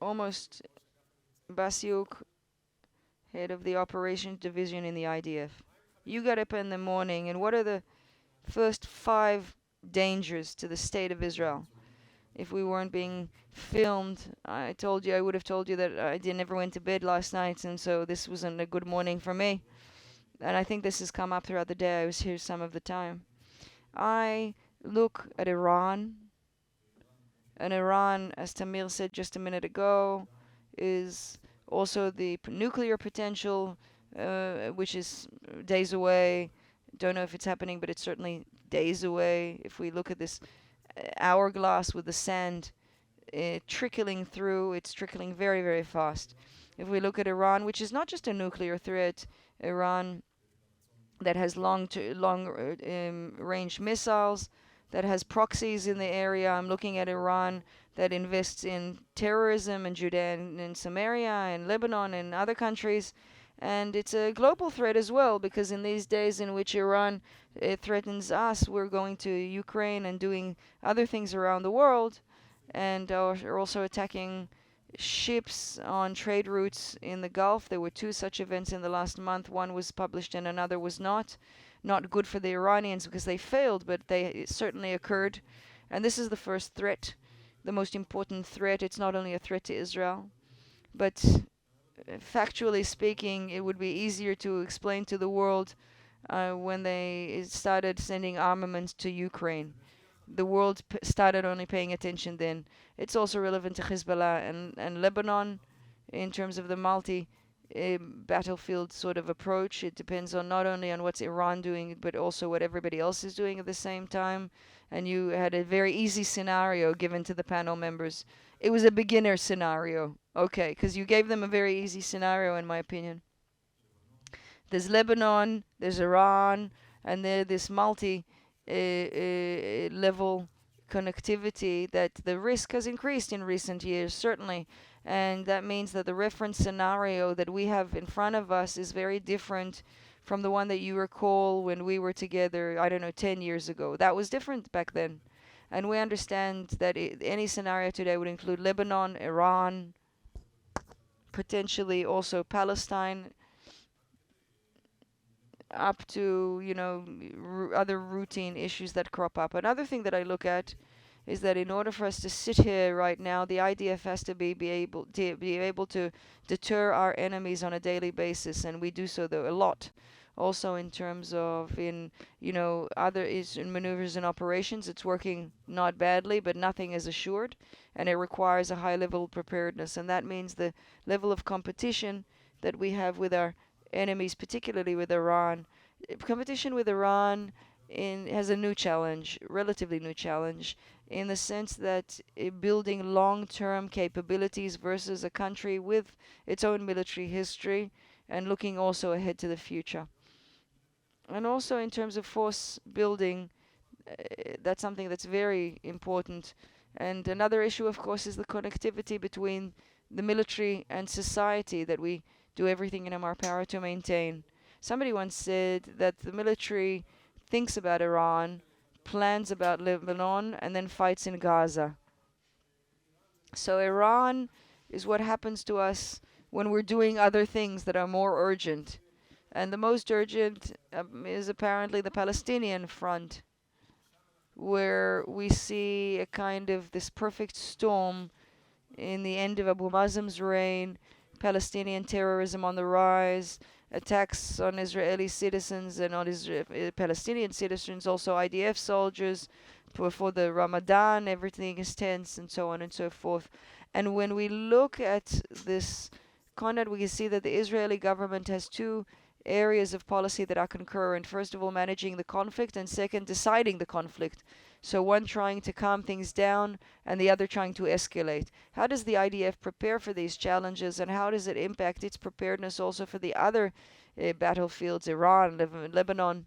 almost Bassiuk, head of the operations division in the IDF. You got up in the morning, and what are the first 5 dangers to the state of Israel? If we weren't being filmed, I would have told you that I never went to bed last night, and so this wasn't a good morning for me. And I think this has come up throughout the day. I was here some of the time. I look at Iran, and Iran, as Tamir said just a minute ago, is also the nuclear potential, which is days away. Don't know if it's happening, but it's certainly days away. If we look at this hourglass with the sand trickling through, it's trickling very, very fast. If we look at Iran, which is not just a nuclear threat, Iran that has long range missiles, that has proxies in the area. I'm looking at Iran that invests in terrorism in Judea and in Samaria and Lebanon and other countries. And it's a global threat as well, because in these days in which Iran threatens us, we're going to Ukraine and doing other things around the world, and are also attacking ships on trade routes in the Gulf. There were 2 such events in the last month. One was published and another was not. Not good for the Iranians because they failed, but it certainly occurred. And this is the first threat, the most important threat. It's not only a threat to Israel, but factually speaking, it would be easier to explain to the world when they started sending armaments to Ukraine. The world started only paying attention then. It's also relevant to Hezbollah and Lebanon in terms of the battlefield sort of approach. It depends on not only on what's Iran doing, but also what everybody else is doing at the same time. And you had a very easy scenario given to the panel members. It was a beginner scenario, okay, because you gave them a very easy scenario, in my opinion. There's Lebanon, there's Iran, and there's this multi-level connectivity that the risk has increased in recent years, certainly. And that means that the reference scenario that we have in front of us is very different from the one that you recall when we were together, I don't know, 10 years ago. That was different back then. And we understand that any scenario today would include Lebanon, Iran, potentially also Palestine, up to, other routine issues that crop up. Another thing that I look at is that in order for us to sit here right now, the IDF has to be able to deter our enemies on a daily basis, and we do so though a lot. Also in terms of in maneuvers and operations, it's working not badly, but nothing is assured, and it requires a high level of preparedness, and that means the level of competition that we have with our enemies, particularly with Iran. Competition with Iran has a new challenge, relatively new challenge, in the sense that building long-term capabilities versus a country with its own military history and looking also ahead to the future. And also in terms of force building, that's something that's very important. And another issue, of course, is the connectivity between the military and society that we do everything in our power to maintain. Somebody once said that the military thinks about Iran, plans about Lebanon, and then fights in Gaza. So Iran is what happens to us when we're doing other things that are more urgent. And the most urgent is apparently the Palestinian front, where we see a kind of this perfect storm in the end of Abu Mazen's reign, Palestinian terrorism on the rise, attacks on Israeli citizens and on Palestinian citizens, also IDF soldiers. Before the Ramadan, everything is tense, and so on and so forth. And when we look at this, Conrad, we can see that the Israeli government has 2 areas of policy that are concurrent. First of all, managing the conflict, and second, deciding the conflict. So one trying to calm things down and the other trying to escalate. How does the IDF prepare for these challenges, and how does it impact its preparedness also for the other battlefields, Iran, Lebanon?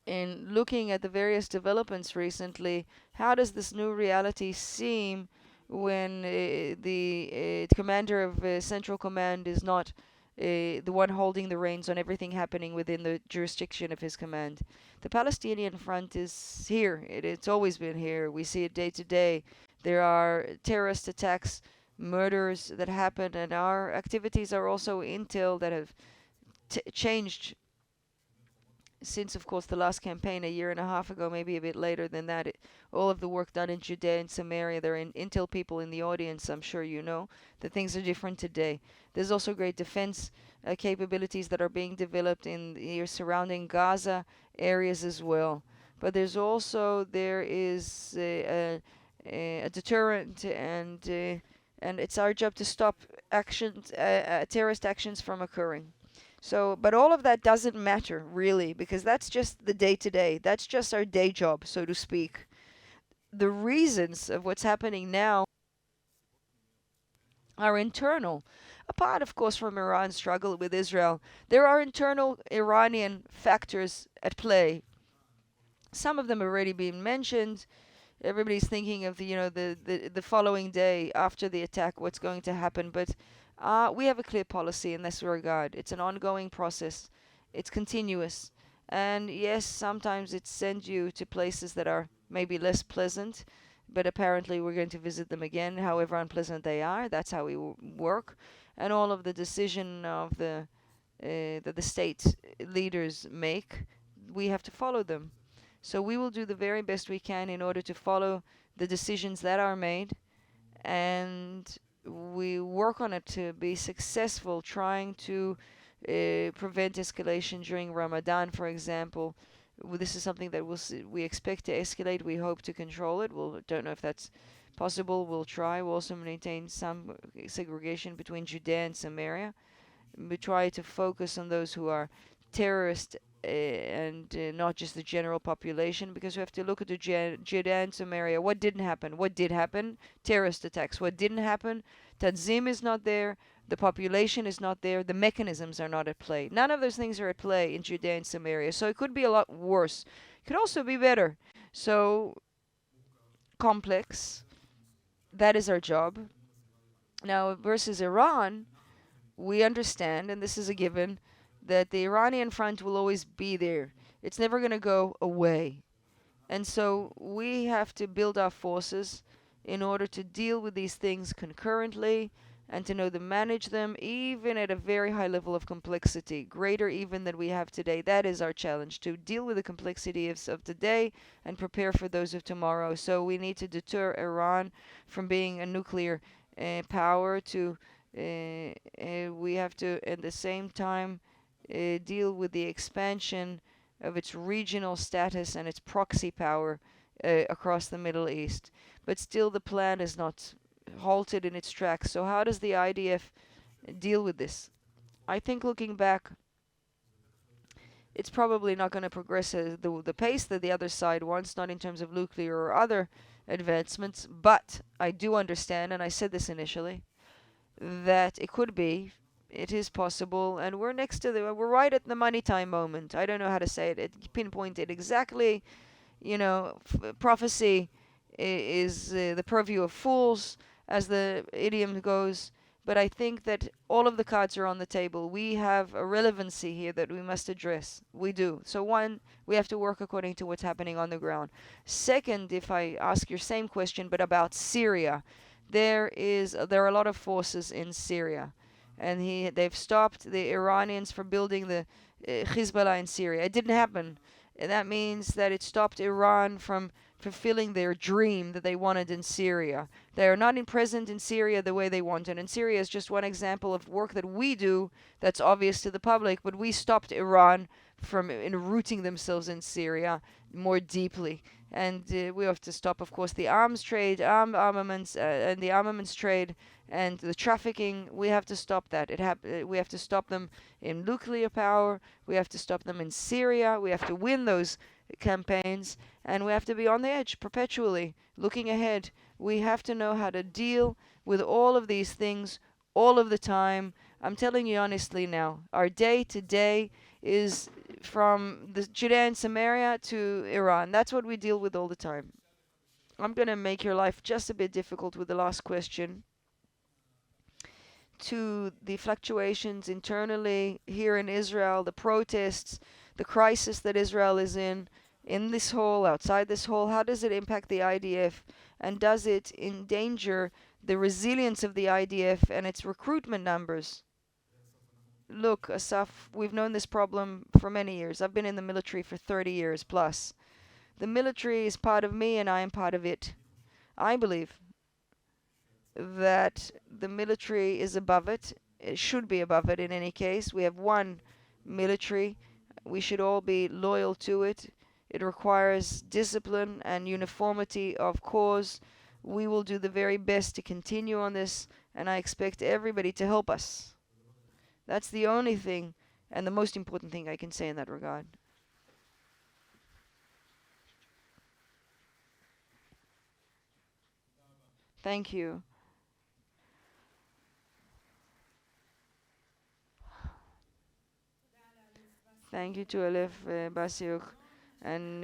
In looking at the various developments recently, how does this new reality seem when the commander of Central Command is not the one holding the reins on everything happening within the jurisdiction of his command? The Palestinian front is here. It's always been here. We see it day to day. There are terrorist attacks murders that happen, and our activities are also intel that have changed since, of course, the last campaign a year and a half ago, maybe a bit later than that. All of the work done in Judea and Samaria, there are intel people in the audience, I'm sure you know, that things are different today. There's also great defense capabilities that are being developed in the surrounding Gaza areas as well. But there is a deterrent, and it's our job to stop actions, terrorist actions from occurring. So, but all of that doesn't matter really, because that's just the day to day. That's just our day job, so to speak. The reasons of what's happening now are internal. Apart, of course, from Iran's struggle with Israel, there are internal Iranian factors at play. Some of them have already been mentioned. Everybody's thinking of the following day after the attack, what's going to happen. But we have a clear policy in this regard. It's an ongoing process. It's continuous. And yes, sometimes it sends you to places that are maybe less pleasant, but apparently we're going to visit them again, however unpleasant they are. That's how we work. And all of the decision of that the state leaders make, we have to follow them. So we will do the very best we can in order to follow the decisions that are made, and we work on it to be successful, trying to prevent escalation during Ramadan, for example. This is something that we expect to escalate. We hope to control it. We don't know if that's possible. We'll try. We'll also maintain some segregation between Judea and Samaria. We try to focus on those who are terrorist and not just the general population, because we have to look at the Judea and Samaria. What didn't happen? What did happen? Terrorist attacks. What didn't happen? Tanzim is not there. The population is not there. The mechanisms are not at play. None of those things are at play in Judea and Samaria. So it could be a lot worse. It could also be better. So complex. That is our job. Now, versus Iran, we understand, and this is a given, that the Iranian front will always be there. It's never going to go away. And so we have to build our forces in order to deal with these things concurrently and to know to manage them even at a very high level of complexity, greater even than we have today. That is our challenge, to deal with the complexity of today and prepare for those of tomorrow. So we need to deter Iran from being a nuclear power. We have to, at the same time, deal with the expansion of its regional status and its proxy power across the Middle East. But still, the plan is not halted in its tracks. So how does the IDF deal with this? I think, looking back, it's probably not going to progress at the pace that the other side wants, not in terms of nuclear or other advancements. But I do understand, and I said this initially, that it is possible, and we're right at the money time moment. I don't know how to say it, pinpoint it exactly. Prophecy is the purview of fools, as the idiom goes. But I think that all of the cards are on the table. We have a relevancy here that we must address. We do. So one, we have to work according to what's happening on the ground. Second, if I ask your same question, but about Syria, there are a lot of forces in Syria, and they've stopped the Iranians from building the Hezbollah in Syria. It didn't happen. And that means that it stopped Iran from fulfilling their dream that they wanted in Syria. They are not present in Syria the way they wanted. And Syria is just one example of work that we do that's obvious to the public, but we stopped Iran from enrooting themselves in Syria more deeply. And we have to stop, of course, the arms trade, armaments, and the armaments trade, and the trafficking. We have to stop that. We have to stop them in nuclear power. We have to stop them in Syria. We have to win those campaigns, and we have to be on the edge perpetually, looking ahead. We have to know how to deal with all of these things all of the time. I'm telling you honestly now, our day to day is from the Judea and Samaria to Iran. That's what we deal with all the time. I'm going to make your life just a bit difficult with the last question. To the fluctuations internally here in Israel, the protests, the crisis that Israel is in this hole, outside this hole, how does it impact the IDF? And does it endanger the resilience of the IDF and its recruitment numbers. Look, Assaf, we've known this problem for many years. I've been in the military for 30 years plus. The military is part of me and I am part of it. I believe that the military is above it. It should be above it in any case. We have one military. We should all be loyal to it. It requires discipline and uniformity of cause. We will do the very best to continue on this, and I expect everybody to help us. That's the only thing and the most important thing I can say in that regard. Thank you. Thank you to Alef Bassiuk and